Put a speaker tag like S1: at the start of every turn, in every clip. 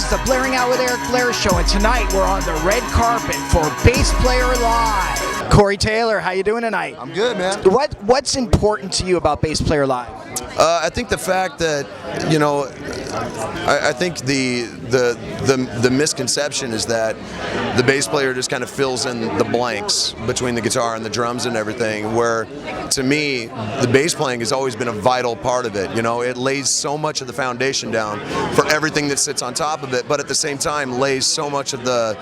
S1: This is the Blairing Out with Eric Blair show, and tonight we're on the red carpet for Bass Player Live. Corey Taylor, how you doing tonight?
S2: I'm good, man.
S1: What's important to you about Bass Player Live?
S2: I think the fact that, you know, I think the misconception is that the bass player just kind of fills in the blanks between the guitar and the drums and everything, where to me the bass playing has always been a vital part of it. You know, it lays so much of the foundation down for everything that sits on top of it, but at the same time lays so much of the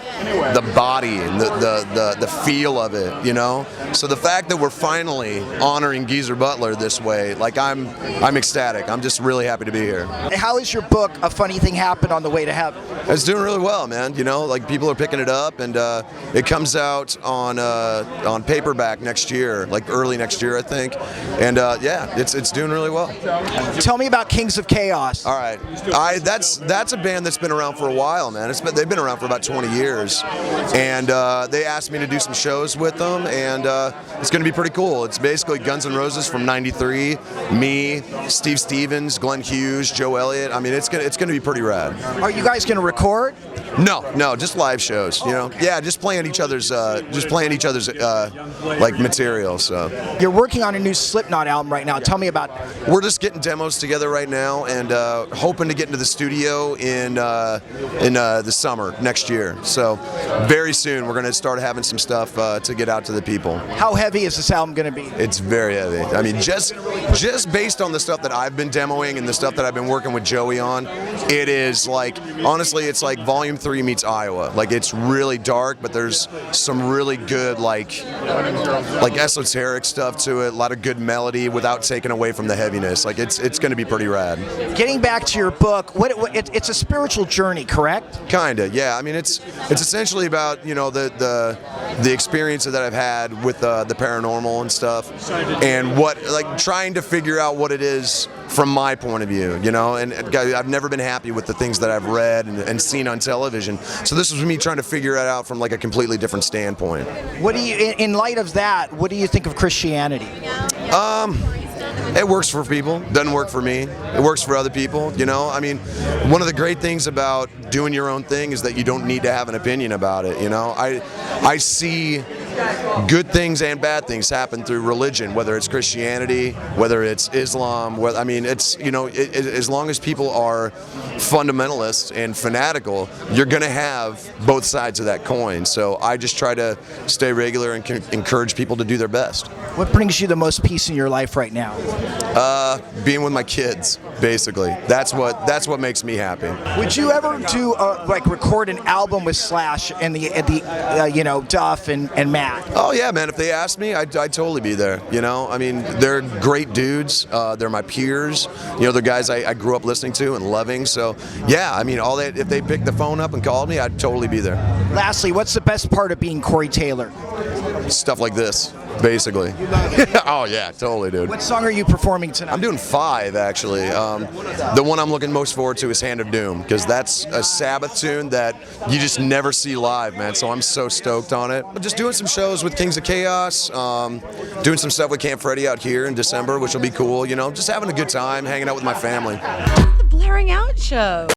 S2: body and the feel of it, you know. So the fact that we're finally honoring Geezer Butler this way, like I'm ecstatic. I'm just really happy to be here.
S1: How is your book, A Funny Thing Happened on the Way to Heaven?
S2: It's doing really well, man. You know, like people are picking it up, and it comes out on paperback next year, like early next year, I think. And yeah, it's doing really well.
S1: Tell me about Kings of Chaos.
S2: All right, that's a band that's been around for a while, man. They've been around for about 20 years, and they asked me to do some shows with them, and it's going to be pretty cool. It's basically Guns N' Roses from '93, me, Steve Stevens, Glenn Hughes, Joe Elliott. I mean, it's gonna be pretty rad.
S1: Are you guys gonna record?
S2: No, just live shows. You know, yeah, just playing each other's like material. So
S1: you're working on a new Slipknot album right now. Tell me about it.
S2: We're just getting demos together right now, and hoping to get into the studio in the summer next year. So very soon we're gonna start having some stuff to get out to the people.
S1: How heavy is this album gonna be?
S2: It's very heavy. I mean, just based on the stuff that I've been demoing and the stuff that I've been working with Joey on, it is like, honestly, it's like Volume 3 meets Iowa. Like, it's really dark, but there's some really good like esoteric stuff to it. A lot of good melody without taking away from the heaviness. Like, it's going to be pretty rad.
S1: Getting back to your book, it's a spiritual journey, correct?
S2: Kinda, yeah. I mean, it's essentially about, you know, the experience that I've had with the paranormal and stuff, and trying to figure out what it is from my point of view, you know. And I've never been happy with the things that I've read and seen on television. So this was me trying to figure it out from like a completely different standpoint.
S1: What do you, in light of that, what do you think of Christianity?
S2: It works for people, doesn't work for me. It works for other people, you know. I mean, one of the great things about doing your own thing is that you don't need to have an opinion about it, you know. I see good things and bad things happen through religion, whether it's Christianity, whether it's Islam. I mean, it's, you know, as long as people are fundamentalists and fanatical, you're going to have both sides of that coin. So I just try to stay regular and encourage people to do their best.
S1: What brings you the most peace in your life right now?
S2: Being with my kids, basically. That's what makes me happy.
S1: Would you ever do record an album with Slash and you know, Duff and Matt?
S2: Oh yeah, man. If they asked me, I'd totally be there. You know, I mean, they're great dudes. They're my peers. You know, they're guys I grew up listening to and loving. So yeah, I mean, if they picked the phone up and called me, I'd totally be there.
S1: Lastly, what's the best part of being Corey Taylor?
S2: Stuff like this, basically. Oh yeah, totally, dude.
S1: What song are you performing tonight?
S2: I'm doing 5, actually. The one I'm looking most forward to is Hand of Doom, because that's a Sabbath tune that you just never see live, man. So I'm so stoked on it. Just doing some shows with Kings of Chaos, doing some stuff with Camp Freddy out here in December, which will be cool. You know, just having a good time, hanging out with my family.
S3: The Blairing Out Show.